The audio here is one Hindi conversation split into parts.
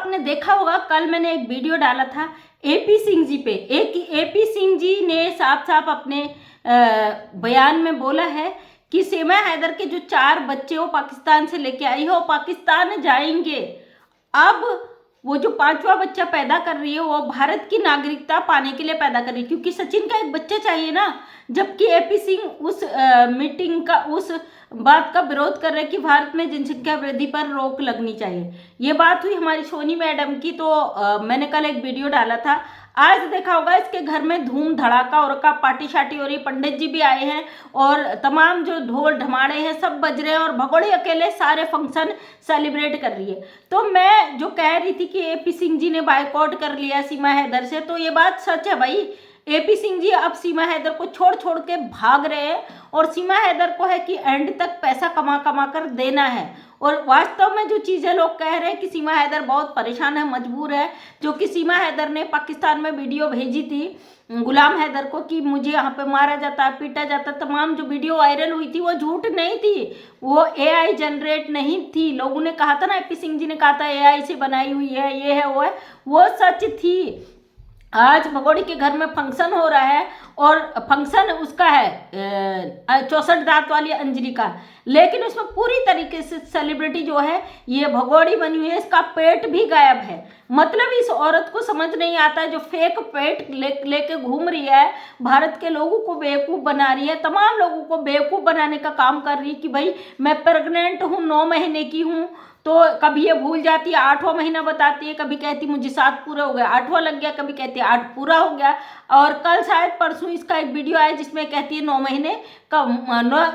आपने देखा होगा, कल मैंने एक वीडियो डाला था एपी सिंह जी पे। एपी सिंह जी ने साफ साफ अपने बयान में बोला है कि सीमा हैदर के जो 4 बच्चे वो पाकिस्तान से लेके आई है, वो पाकिस्तान जाएंगे। अब वो जो 5वां बच्चा पैदा कर रही है वो भारत की नागरिकता पाने के लिए पैदा कर रही है, क्योंकि सचिन का एक बच्चा चाहिए ना। जबकि एपी सिंह उस मीटिंग का, उस बात का विरोध कर रहे हैं कि भारत में जनसंख्या वृद्धि पर रोक लगनी चाहिए। ये बात हुई हमारी सोनी मैडम की, तो मैंने कल एक वीडियो डाला था। आज देखा होगा इसके घर में धूम धड़ाका और का पार्टी शार्टी हो रही, पंडित जी भी आए हैं और तमाम जो ढोल ढमाड़े हैं सब बज रहे हैं, और भगोड़े अकेले सारे फंक्शन सेलिब्रेट कर रही है। तो मैं जो कह रही थी कि एपी सिंह जी ने बायकॉट कर लिया सीमा हैदर से, तो ये बात सच है भाई। एपी सिंह जी अब सीमा हैदर को छोड़ छोड़ के भाग रहे हैं, और सीमा हैदर को है कि एंड तक पैसा कमा कमा कर देना है। और वास्तव में जो चीज़ें लोग कह रहे हैं कि सीमा हैदर बहुत परेशान है, मजबूर है, जो कि सीमा हैदर ने पाकिस्तान में वीडियो भेजी थी गुलाम हैदर को कि मुझे यहाँ पे मारा जाता है, पीटा जाता, तमाम जो वीडियो वायरल हुई थी वो झूठ नहीं थी, वो एआई जनरेट नहीं थी। लोगों ने कहा था ना, एपी सिंह जी ने कहा था एआई से बनाई हुई है, ये है, वो सच थी। आज भगोड़ी के घर में फंक्शन हो रहा है, और फंक्शन उसका है 64 दांत वाली अंजलि का, लेकिन उसमें पूरी तरीके से सेलिब्रिटी जो है ये भगोड़ी बनी हुई है, इसका पेट भी गायब है। मतलब इस औरत को समझ नहीं आता है, जो फेक पेट लेके घूम रही है, भारत के लोगों को बेवकूफ़ बना रही है, तमाम लोगों को बेवकूफ़ बनाने का काम कर रही है कि भाई मैं प्रेग्नेंट हूँ, 9 महीने की हूँ। तो कभी ये भूल जाती है 8वां महीना बताती है, कभी कहती मुझे 7 पूरा हो गया, 8वां लग गया, कभी कहती है 8 पूरा हो गया। और कल शायद परसों इसका एक वीडियो आया जिसमें कहती है 9 महीने का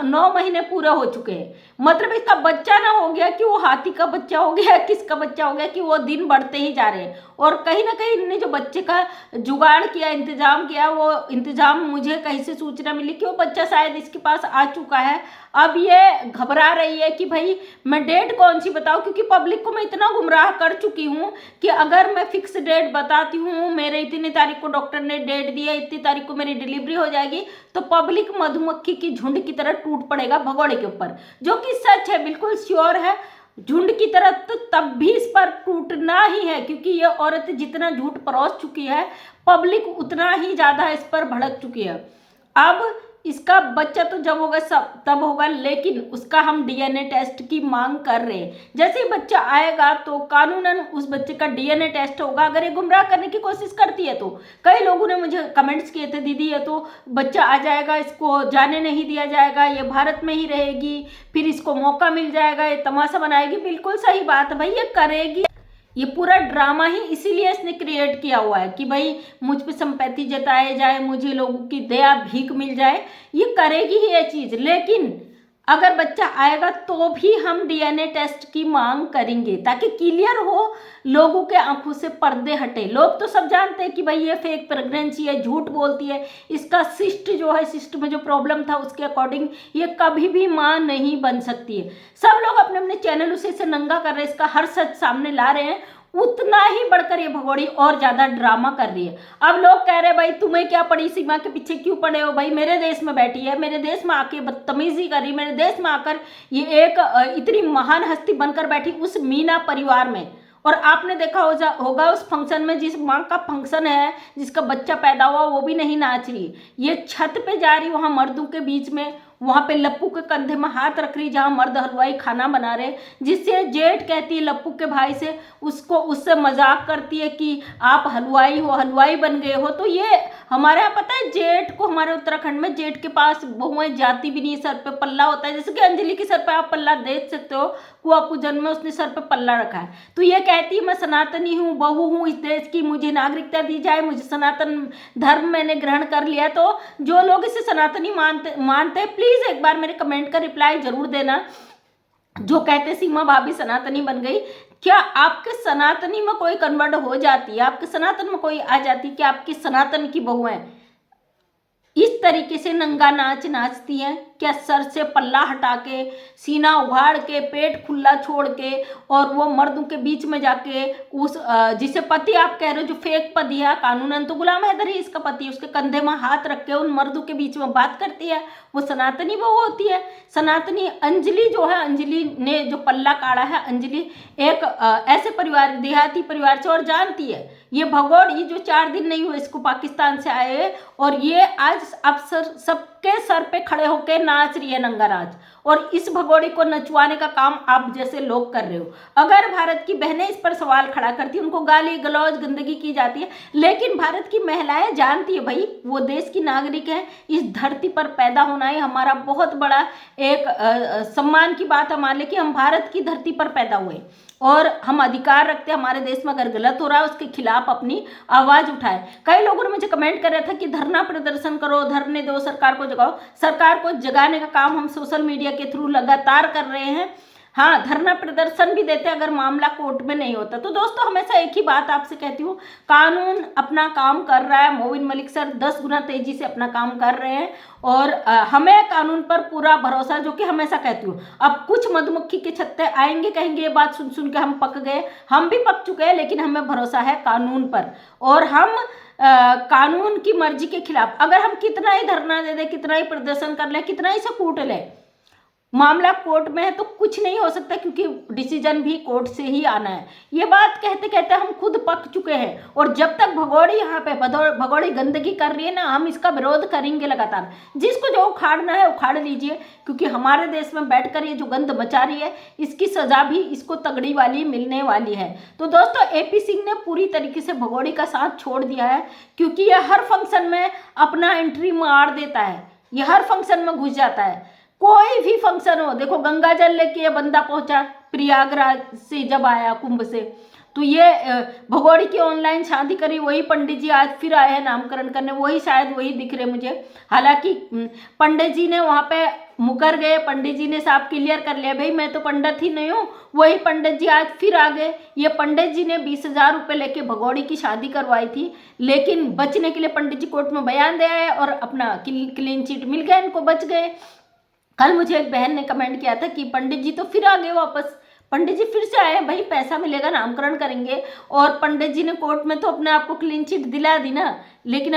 9 महीने पूरा हो चुके हैं। मतलब इसका बच्चा ना हो गया कि वो हाथी का बच्चा हो गया, किसका बच्चा हो गया कि वो दिन बढ़ते ही जा रहे हैं। और कहीं ना कहीं इन्होंने जो बच्चे का जुगाड़ किया, इंतजाम किया, वो इंतजाम मुझे कहीं से सूचना मिली कि वो बच्चा शायद इसके पास आ चुका है। अब ये घबरा रही है कि भाई मैं डेट कौन सी बताऊं, क्योंकि पब्लिक को मैं इतना गुमराह कर चुकी हूं कि अगर मैं फिक्स डेट बताती हूँ, मेरे इतनी तारीख को डॉक्टर ने डेट दी है, इतनी तारीख को मेरी डिलीवरी हो जाएगी, तो पब्लिक मधुमक्खी की झुंड की तरह टूट पड़ेगा भगोड़े के ऊपर, जो कि सच है, बिल्कुल श्योर है। झुंड की तरह तो तब भी इस पर टूटना ही है, क्योंकि ये औरत जितना झूठ परोस चुकी है, पब्लिक उतना ही ज़्यादा इस पर भड़क चुकी है। अब इसका बच्चा तो जब होगा सब तब होगा, लेकिन उसका हम डीएनए टेस्ट की मांग कर रहे हैं। जैसे ही बच्चा आएगा तो कानूनन उस बच्चे का डीएनए टेस्ट होगा। अगर ये गुमराह करने की कोशिश करती है तो कई लोगों ने मुझे कमेंट्स किए थे, दीदी ये तो बच्चा आ जाएगा, इसको जाने नहीं दिया जाएगा, ये भारत में ही रहेगी, फिर इसको मौका मिल जाएगा, ये तमाशा बनाएगी। बिल्कुल सही बात है भाई, ये करेगी। ये पूरा ड्रामा ही इसीलिए इसने क्रिएट किया हुआ है कि भाई मुझ पे संपत्ति जताए जाए, मुझे लोगों की दया भीख मिल जाए, ये करेगी ही ये चीज़। लेकिन अगर बच्चा आएगा तो भी हम डीएनए टेस्ट की मांग करेंगे, ताकि क्लियर हो, लोगों के आंखों से पर्दे हटे। लोग तो सब जानते हैं कि भाई ये फेक प्रेगनेंसी है, झूठ बोलती है, इसका सिस्ट जो है, सिस्ट में जो प्रॉब्लम था उसके अकॉर्डिंग ये कभी भी मां नहीं बन सकती है। सब लोग अपने अपने चैनल से नंगा कर रहे हैं, इसका हर सच सामने ला रहे हैं, उतना ही बढ़कर ये भगोड़ी और ज्यादा ड्रामा कर रही है। अब लोग कह रहे हैं भाई तुम्हें क्या पड़ी, सीमा के पीछे क्यों पड़े हो, भाई मेरे देश में बैठी है, मेरे देश में आके बदतमीजी कर रही, मेरे देश में आकर ये एक इतनी महान हस्ती बनकर बैठी उस मीना परिवार में। और आपने देखा होगा उस फंक्शन में, जिस माँ का फंक्शन है, जिसका बच्चा पैदा हुआ, वो भी नहीं नाच रही, ये छत पे जा रही वहाँ मर्दों के बीच में, वहाँ पे लप्पू के कंधे में हाथ रख रही जहाँ मर्द हलवाई खाना बना रहे, जिससे जेठ कहती है लप्पू के भाई से, उससे मजाक करती है कि आप हलवाई हो, हलवाई बन गए हो। तो ये हमारे यहाँ पता है, जेठ को हमारे उत्तराखंड में जेठ के पास बहुएं जाती भी नहीं, सर पे पल्ला होता है, जैसे कि अंजलि के सर पे आप पल्ला देख सकते हो, कुआ पूजन में उसने सर पे पल्ला रखा है। तो ये कहती है मैं सनातनी हूँ, बहू हूँ इस देश की, मुझे नागरिकता दी जाए, मुझे सनातन धर्म मैंने ग्रहण कर लिया। तो जो लोग इसे सनातनी मानते हैं, प्लीज एक बार मेरे कमेंट का रिप्लाई जरूर देना। जो कहते सीमा भाभी सनातनी बन गई, क्या आपके सनातनी में कोई कन्वर्ट हो जाती है, आपके सनातन में कोई आ जाती है, क्या आपकी सनातन की बहू है? इस तरीके से नंगा नाच नाचती हैं क्या? सर से पल्ला हटा के, सीना उघाड़ के, पेट खुला छोड़ के, और वो मर्दों के बीच में जाके उस जिसे पति आप कह रहे हो, जो फेक पति है, कानूनन तो गुलाम हैदर ही इसका पति, उसके कंधे में हाथ रख के उन मर्दों के बीच में बात करती है। वो सनातनी बहू होती है। सनातनी अंजलि जो है, अंजलि ने जो पल्ला काढ़ा है, अंजलि एक ऐसे परिवार, देहाती परिवार से, और जानती है ये भगोड़ी जो 4 दिन नहीं हुए इसको पाकिस्तान से आए, और ये आज अफसर सबके सर पे खड़े होकर नाच रही है नंगा नाच, और इस भगोड़ी को नचवाने का काम आप जैसे लोग कर रहे हो। अगर भारत की बहनें इस पर सवाल खड़ा करती, उनको गाली गलौज गंदगी की जाती है, लेकिन भारत की महिलाएं जानती है भाई वो देश की नागरिक है, इस धरती पर पैदा होना ही हमारा बहुत बड़ा एक सम्मान की बात है हमारे लिए, कि हम भारत की धरती पर पैदा हुए और हम अधिकार रखते हैं हमारे देश में अगर गलत हो रहा है उसके खिलाफ अपनी आवाज उठाए। कई लोगों ने मुझे कमेंट कर रहा था कि धरना प्रदर्शन करो, धरने दो, सरकार को जगाओ। सरकार को जगाने का काम हम सोशल मीडिया के थ्रू लगातार कर रहे हैं। हाँ, धरना प्रदर्शन भी देते अगर मामला कोर्ट में नहीं होता। तो दोस्तों हमेशा एक ही बात आपसे कहती हूँ, कानून अपना काम कर रहा है। मोबिन मलिक सर 10 गुना तेजी से अपना काम कर रहे हैं, और हमें कानून पर पूरा भरोसा, जो कि हमेशा कहती हूँ। अब कुछ मधुमक्खी के छत्ते आएंगे, कहेंगे ये बात सुन सुन के हम पक गए, हम भी पक चुके हैं, लेकिन हमें भरोसा है कानून पर, और हम कानून की मर्जी के खिलाफ अगर हम कितना ही धरना दे दे, कितना ही प्रदर्शन कर ले, कितना ही से कूट ले, मामला कोर्ट में है तो कुछ नहीं हो सकता, क्योंकि डिसीजन भी कोर्ट से ही आना है। ये बात कहते कहते हम खुद पक चुके हैं, और जब तक भगोड़ी यहाँ पे भगोड़ी गंदगी कर रही है ना, हम इसका विरोध करेंगे लगातार। जिसको जो उखाड़ना है उखाड़ लीजिए, क्योंकि हमारे देश में बैठकर ये जो गंद मचा रही है इसकी सजा भी इसको तगड़ी वाली मिलने वाली है। तो दोस्तों AP सिंह ने पूरी तरीके से भगोड़ी का साथ छोड़ दिया है, क्योंकि ये हर फंक्शन में अपना एंट्री मार देता है, ये हर फंक्शन में घुस जाता है। कोई भी फंक्शन हो, देखो गंगा जल लेके ये बंदा पहुंचा प्रयागराज से जब आया कुंभ से, तो ये भगोड़ी की ऑनलाइन शादी करी वही पंडित जी आज फिर आए हैं नामकरण करने, वही शायद वही दिख रहे मुझे। हालांकि पंडित जी ने वहां पे मुकर गए, पंडित जी ने साफ क्लियर कर लिया भाई मैं तो पंडित ही नहीं हूँ, वही पंडित जी आज फिर आ गए। ये पंडित जी ने 20,000 रुपये लेके भगोड़ी की शादी करवाई थी, लेकिन बचने के लिए पंडित जी कोर्ट में बयान दे आए और अपना क्लीन चिट मिल गया, इनको बच गए। कल मुझे एक बहन ने कमेंट किया था कि पंडित जी तो फिर आ गए वापस, पंडित जी फिर से आए, भाई पैसा मिलेगा नामकरण करेंगे, और पंडित जी ने कोर्ट में तो अपने आप को क्लीन चिट दिला दी ना, लेकिन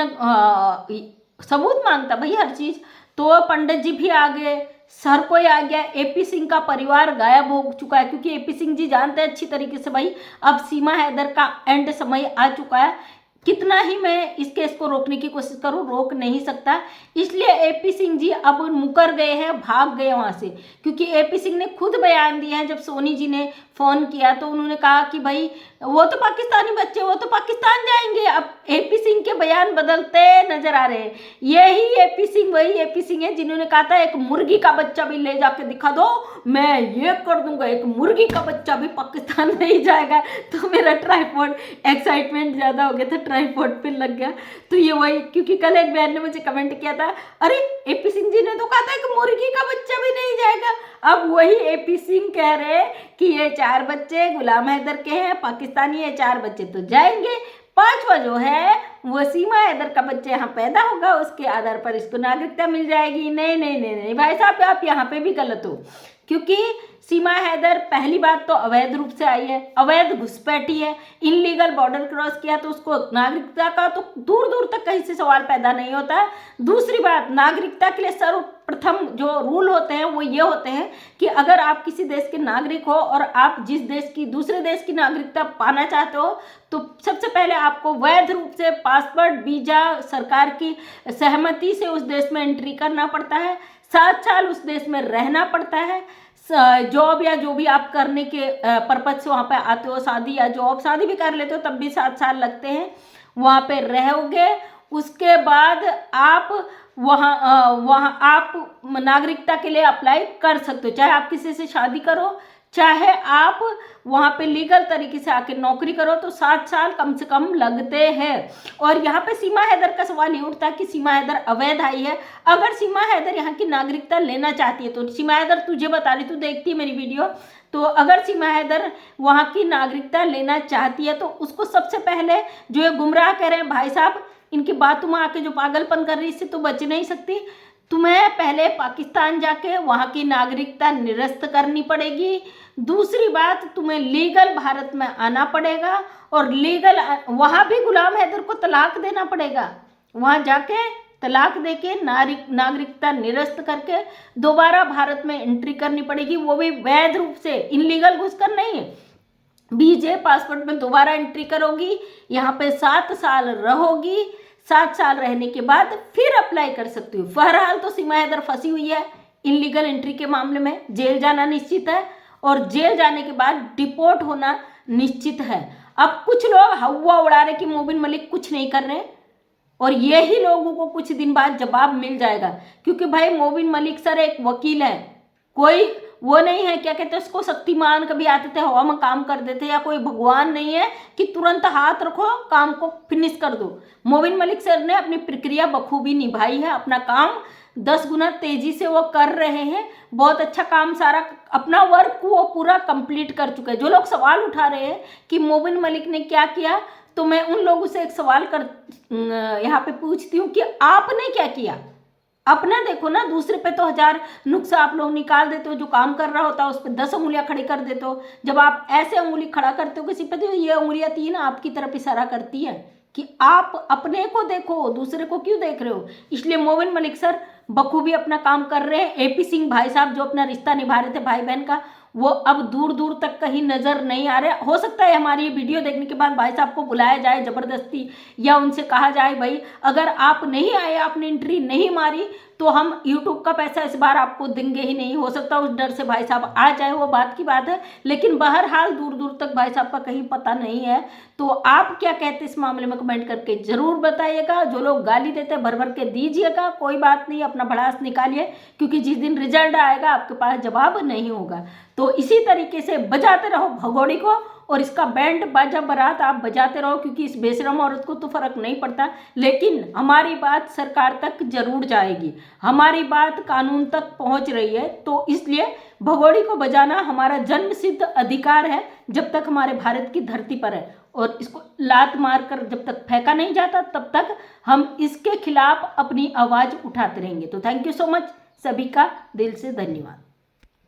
सबूत मांगता भाई हर चीज। तो पंडित जी भी आ गए, सर कोई आ गया, AP सिंह का परिवार गायब हो चुका है, क्योंकि AP सिंह जी जानते हैं अच्छी तरीके से भाई अब सीमा हैदर का एंड समय आ चुका है। कितना ही मैं इस केस को रोकने की कोशिश करूं, रोक नहीं सकता, इसलिए AP सिंह जी अब मुकर गए हैं, भाग गए वहां से। क्योंकि AP सिंह ने खुद बयान दिया है, जब सोनी जी ने फोन किया तो उन्होंने कहा कि भाई वो तो पाकिस्तानी बच्चे, वो तो पाकिस्तान जाएंगे। अब AP सिंह के बयान बदलते नजर आ रहे हैं। यही AP सिंह वही AP सिंह है जिन्होंने कहा था एक मुर्गी का बच्चा भी ले जाके दिखा दो, मैं ये कर दूंगा, एक मुर्गी का बच्चा भी पाकिस्तान नहीं जाएगा। तो मेरा ट्राइपॉड, एक्साइटमेंट ज्यादा हो गया था, ट्राइपॉड पे लग गया। तो ये वही, क्योंकि कल एक बहन ने मुझे कमेंट किया था, अरे AP सिंह जी ने तो कहा था कि मुर्गी का बच्चा भी नहीं जाएगा। अब वही AP सिंह कह रहे हैं कि ये 4 बच्चे गुलाम हैदर के हैं, पाकिस्तानी है, 4 बच्चे तो जाएंगे, 5वां जो है वो सीमा हैदर का बच्चा यहाँ पैदा होगा, उसके आधार पर इसको नागरिकता मिल जाएगी। नहीं नहीं नहीं नहीं भाई साहब, आप यहाँ पे भी गलत हो, क्योंकि सीमा हैदर पहली बात तो अवैध रूप से आई है, अवैध घुसपैठी है, इनलीगल बॉर्डर क्रॉस किया, तो उसको नागरिकता का तो दूर दूर तक कहीं से सवाल पैदा नहीं होता है। दूसरी बात, नागरिकता के लिए सर्वप्रथम जो रूल होते हैं वो ये होते हैं कि अगर आप किसी देश के नागरिक हो और आप जिस देश की, दूसरे देश की नागरिकता पाना चाहते हो, तो सबसे पहले आपको वैध रूप से पासपोर्ट, वीजा, सरकार की सहमति से उस देश में एंट्री करना पड़ता है, 7 साल उस देश में रहना पड़ता है, जॉब या जो भी आप करने के पर्पज से वहाँ पे आते हो, शादी या जॉब, शादी भी कर लेते हो तब भी 7 साल लगते हैं, वहाँ पे रहोगे। उसके बाद आप वहाँ आप नागरिकता के लिए अप्लाई कर सकते हो, चाहे आप किसी से शादी करो, चाहे आप वहाँ पे लीगल तरीके से आके नौकरी करो, तो 7 साल कम से कम लगते हैं। और यहाँ पे सीमा हैदर का सवाल ये उठता है कि सीमा हैदर अवैध आई है। अगर सीमा हैदर यहाँ की नागरिकता लेना चाहती है, तो सीमा हैदर तुझे बता रही, तू देखती है मेरी वीडियो, तो अगर सीमा हैदर वहाँ की नागरिकता लेना चाहती है तो उसको सबसे पहले जो ये गुमराह कह रहे हैं भाई साहब, इनकी बातों में आके जो पागलपन कर रही, इससे तो बच नहीं सकती। तुम्हें पहले पाकिस्तान जाके वहाँ की नागरिकता निरस्त करनी पड़ेगी। दूसरी बात, तुम्हें लीगल भारत में आना पड़ेगा और लीगल वहाँ भी गुलाम हैदर को तलाक देना पड़ेगा। वहाँ जाके तलाक देके नागरिकता निरस्त करके दोबारा भारत में एंट्री करनी पड़ेगी, वो भी वैध रूप से, इनलीगल घुसकर नहीं है। बीजे पासपोर्ट में दोबारा एंट्री करोगी, यहाँ पे 7 साल रहोगी, 7 साल रहने के बाद फिर अप्लाई कर सकती हो। बहरहाल तो सीमा हैदर फंसी हुई है इनलीगल एंट्री के मामले में, जेल जाना निश्चित है और जेल जाने के बाद डिपोर्ट होना निश्चित है। अब कुछ लोग हवा उड़ा रहे कि मोबिन मलिक कुछ नहीं कर रहे, और यही लोगों को कुछ दिन बाद जवाब मिल जाएगा, क्योंकि भाई मोबिन मलिक सर एक वकील है, कोई वो नहीं है क्या कहते हैं उसको शक्तिमान, कभी आते थे हवा में काम कर देते, या कोई भगवान नहीं है कि तुरंत हाथ रखो काम को फिनिश कर दो। मोबिन मलिक सर ने अपनी प्रक्रिया बखूबी निभाई है, अपना काम 10 गुना तेजी से वो कर रहे हैं, बहुत अच्छा काम, सारा अपना वर्क वो पूरा कंप्लीट कर चुके हैं। जो लोग सवाल उठा रहे हैं कि मोबिन मलिक ने क्या किया, तो मैं उन लोगों से एक सवाल यहाँ पे पूछती हूँ कि आपने क्या किया? अपना देखो ना, दूसरे पे तो 1000 नुक्सा आप लोग निकाल देते हो, जो काम कर रहा होता है उस पर 10 उंगलियां खड़ी कर देते हो। जब आप ऐसे उंगली खड़ा करते हो किसी पे, तो ये उंगलियां 3 आपकी तरफ इशारा करती है कि आप अपने को देखो, दूसरे को क्यों देख रहे हो। इसलिए मोबिन मलिक सर बखूबी अपना काम कर रहे हैं। एपी सिंह भाई साहब जो अपना रिश्ता निभा रहे थे भाई बहन का, वो अब दूर दूर तक कहीं नजर नहीं आ रहे। हो सकता है हमारी ये वीडियो देखने के बाद भाई साहब को बुलाया जाए जबरदस्ती, या उनसे कहा जाए भाई अगर आप नहीं आए, आपने एंट्री नहीं मारी, तो हम YouTube का पैसा इस बार आपको देंगे ही नहीं। हो सकता है उस डर से भाई साहब आ जाए, वो बात की बात है, लेकिन बहरहाल दूर दूर तक भाई साहब का कहीं पता नहीं है। तो आप क्या कहते हैं इस मामले में, कमेंट करके जरूर बताइएगा। जो लोग गाली देते हैं भर भर के दीजिएगा, कोई बात नहीं, अपना भड़ास निकालिए, क्योंकि जिस दिन रिजल्ट आएगा आपके पास जवाब नहीं होगा। तो इसी तरीके से बजाते रहो भगोड़ी को, और इसका बैंड बाजा बारात आप बजाते रहो, क्योंकि इस बेशरम औरत को तो फर्क नहीं पड़ता, लेकिन हमारी बात सरकार तक जरूर जाएगी, हमारी बात कानून तक पहुंच रही है। तो इसलिए भगोड़ी को बजाना हमारा जन्मसिद्ध अधिकार है, जब तक हमारे भारत की धरती पर है, और इसको लात मार कर जब तक फेंका नहीं जाता तब तक हम इसके खिलाफ अपनी आवाज उठाते रहेंगे। तो थैंक यू सो मच, सभी का दिल से धन्यवाद।